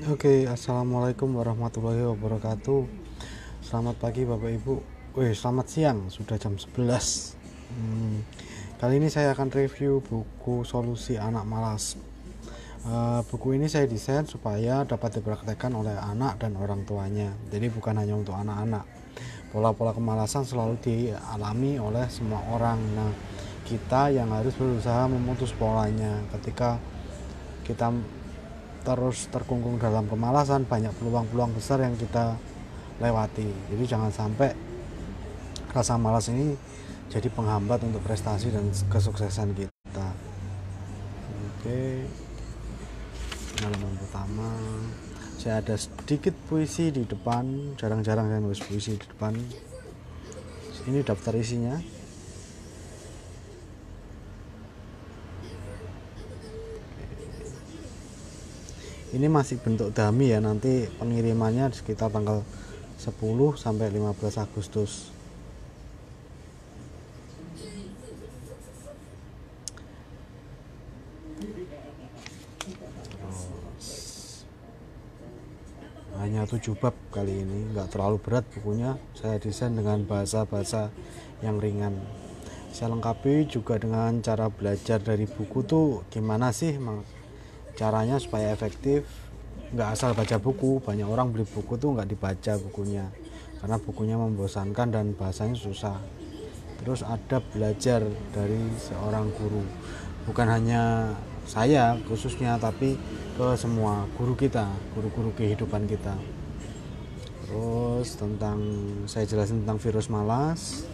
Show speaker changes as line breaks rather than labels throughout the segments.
Oke, assalamualaikum warahmatullahi wabarakatuh. Selamat pagi Bapak Ibu. Selamat siang, sudah jam 11. Kali ini saya akan review buku Solusi Anak Malas. Buku ini saya desain supaya dapat dipraktekkan oleh anak dan orang tuanya. Jadi bukan hanya untuk anak-anak. Pola-pola kemalasan selalu dialami oleh semua orang. Nah, kita yang harus berusaha memutus polanya. Ketika kita terus terkungkung dalam kemalasan, banyak peluang-peluang besar yang kita lewati. Jadi jangan sampai rasa malas ini jadi penghambat untuk prestasi dan kesuksesan kita. Oke, halaman pertama saya ada sedikit puisi di depan. Jarang-jarang saya nulis puisi di depan. Ini daftar isinya. Ini masih bentuk dummy ya, nanti pengirimannya sekitar tanggal 10 sampai 15 Agustus. Hanya 7 bab kali ini, nggak terlalu berat bukunya. Saya desain dengan bahasa-bahasa yang ringan. Saya lengkapi juga dengan cara belajar dari buku tuh gimana sih caranya supaya efektif. Nggak asal baca buku. Banyak orang beli buku tuh nggak dibaca bukunya karena bukunya membosankan dan bahasanya susah. Terus ada belajar dari seorang guru, bukan hanya saya khususnya, tapi ke semua guru kita, guru-guru kehidupan kita. Terus saya jelasin tentang virus malas.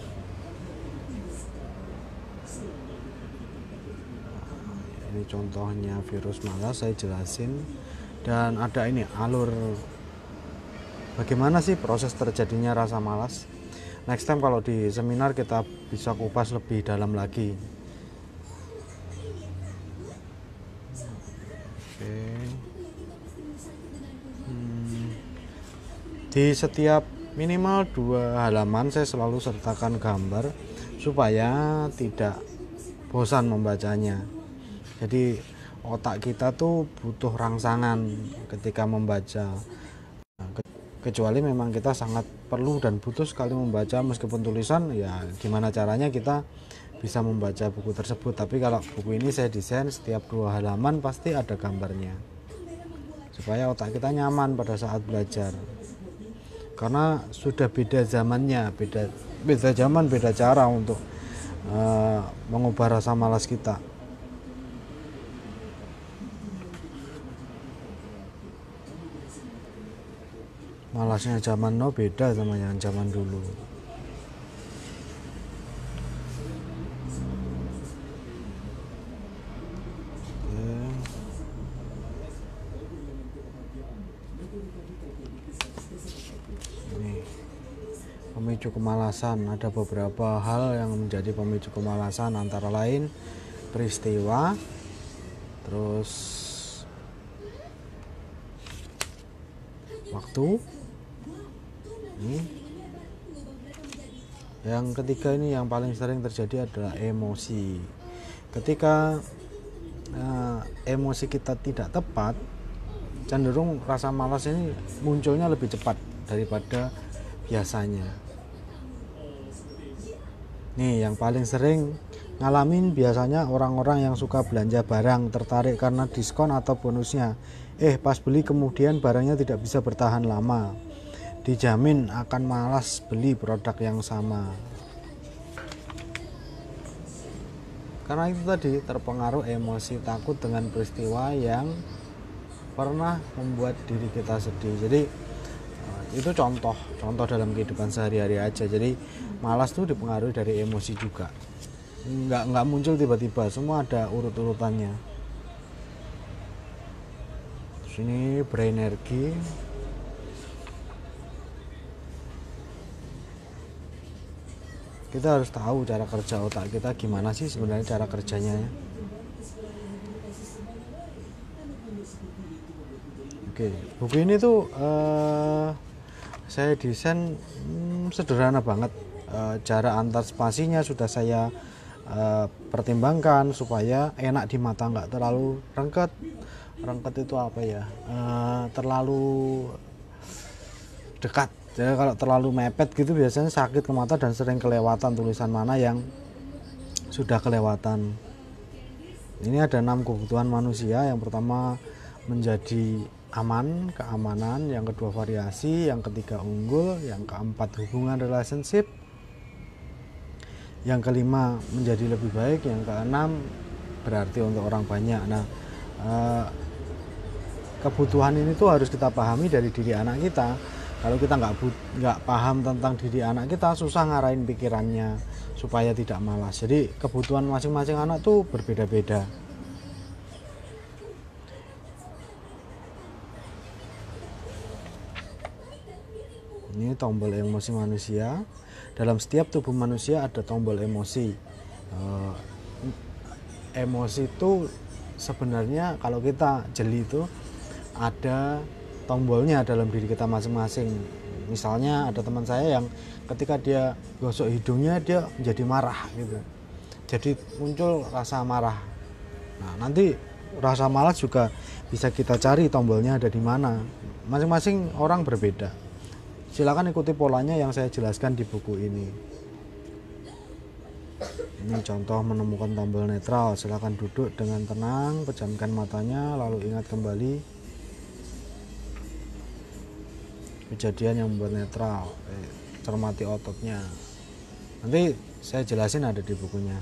Ini contohnya virus malas saya jelasin, dan ada ini alur bagaimana sih proses terjadinya rasa malas. Next time kalau di seminar kita bisa kupas lebih dalam lagi. Oke. Di setiap minimal 2 halaman saya selalu sertakan gambar supaya tidak bosan membacanya. Jadi otak kita tuh butuh rangsangan ketika membaca. Kecuali memang kita sangat perlu dan butuh sekali membaca, meskipun tulisan, ya gimana caranya kita bisa membaca buku tersebut. Tapi kalau buku ini saya desain setiap 2 halaman pasti ada gambarnya, supaya otak kita nyaman pada saat belajar. Karena sudah beda zamannya, beda zaman, beda cara untuk mengubah rasa malas kita. Malasnya zaman now beda sama yang zaman dulu. Ini pemicu kemalasan. Ada beberapa hal yang menjadi pemicu kemalasan, antara lain peristiwa, terus waktu. Yang ketiga ini yang paling sering terjadi adalah emosi. Ketika emosi kita tidak tepat, cenderung rasa malas ini munculnya lebih cepat daripada biasanya. Nih, yang paling sering ngalamin biasanya orang-orang yang suka belanja barang, tertarik karena diskon atau bonusnya. Pas beli kemudian barangnya tidak bisa bertahan lama. Dijamin akan malas beli produk yang sama. Karena itu tadi, terpengaruh emosi, takut dengan peristiwa yang pernah membuat diri kita sedih. Jadi itu contoh dalam kehidupan sehari-hari aja. Jadi malas tuh dipengaruhi dari emosi juga. Nggak muncul tiba-tiba, semua ada urut-urutannya. Terus ini berenergi. Kita harus tahu cara kerja otak kita gimana sih sebenarnya cara kerjanya. Oke, buku ini tuh saya desain sederhana banget. Jarak antar spasinya sudah saya pertimbangkan supaya enak di mata, nggak terlalu rengket, rengket itu apa ya, terlalu dekat. Jadi kalau terlalu mepet gitu biasanya sakit ke mata dan sering kelewatan tulisan mana yang sudah kelewatan. Ini ada 6 kebutuhan manusia. Yang pertama menjadi aman, keamanan. Yang kedua variasi. Yang ketiga unggul. Yang keempat hubungan relationship. Yang kelima menjadi lebih baik. Yang keenam berarti untuk orang banyak. Nah, kebutuhan ini tuh harus kita pahami dari diri anak kita. Kalau kita nggak paham tentang diri anak kita, susah ngarahin pikirannya supaya tidak malas. Jadi kebutuhan masing-masing anak tuh berbeda-beda. Ini tombol emosi manusia. Dalam setiap tubuh manusia ada tombol emosi. Emosi itu sebenarnya kalau kita jeli itu ada tombolnya dalam diri kita masing-masing. Misalnya ada teman saya yang ketika dia gosok hidungnya dia menjadi marah gitu. Jadi muncul rasa marah. Nah, nanti rasa malas juga bisa kita cari tombolnya ada di mana. Masing-masing orang berbeda. Silakan ikuti polanya yang saya jelaskan di buku ini. Ini contoh menemukan tombol netral. Silakan duduk dengan tenang, pejamkan matanya, lalu ingat kembali kejadian yang membuat netral. Cermati ototnya. Nanti saya jelasin ada di bukunya.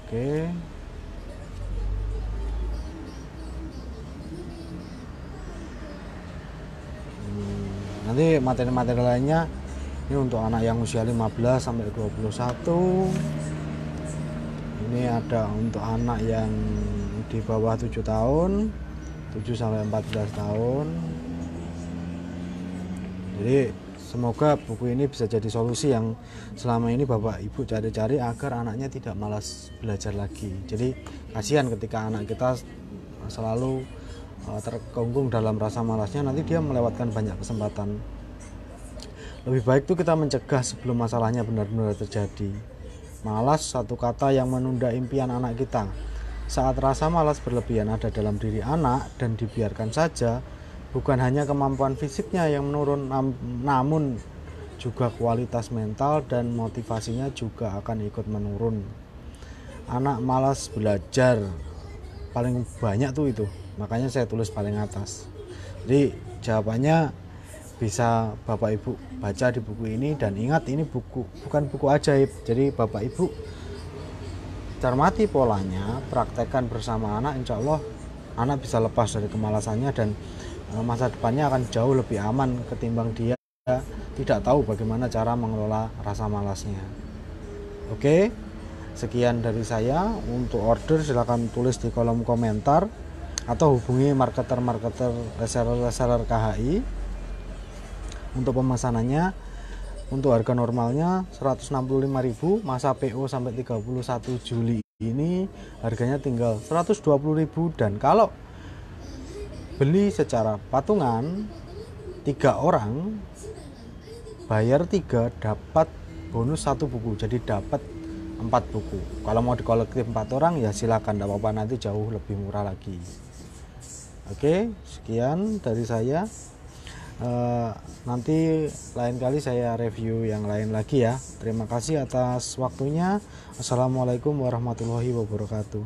Oke. Nanti materi-materi lainnya ini untuk anak yang usia 15 sampai 21. Ini ada untuk anak yang di bawah 7 tahun, 7 sampai 14 tahun. Jadi semoga buku ini bisa jadi solusi yang selama ini Bapak Ibu cari-cari agar anaknya tidak malas belajar lagi. Jadi kasihan ketika anak kita selalu terkungkung dalam rasa malasnya, nanti dia melewatkan banyak kesempatan. Lebih baik tuh kita mencegah sebelum masalahnya benar-benar terjadi. Malas satu kata yang menunda impian anak kita. Saat rasa malas berlebihan ada dalam diri anak dan dibiarkan saja, bukan hanya kemampuan fisiknya yang menurun, namun juga kualitas mental dan motivasinya juga akan ikut menurun. Anak malas belajar paling banyak tuh itu, makanya saya tulis paling atas. Jadi jawabannya bisa Bapak Ibu baca di buku ini, dan ingat ini buku bukan buku ajaib. Jadi Bapak Ibu cermati polanya, praktekkan bersama anak, insya Allah anak bisa lepas dari kemalasannya dan masa depannya akan jauh lebih aman ketimbang dia tidak tahu bagaimana cara mengelola rasa malasnya. Oke, sekian dari saya. Untuk order silakan tulis di kolom komentar atau hubungi marketer reseller KHI. Untuk pemesanannya, untuk harga normalnya 165.000, masa PO sampai 31 Juli ini harganya tinggal 120.000, dan kalau beli secara patungan 3 orang bayar 3 dapat bonus 1 buku, jadi dapat 4 buku. Kalau mau dikolektif 4 orang ya silakan, tidak apa-apa, nanti jauh lebih murah lagi. Oke, sekian dari saya. Nanti lain kali saya review yang lain lagi ya. Terima kasih atas waktunya. Assalamualaikum warahmatullahi wabarakatuh.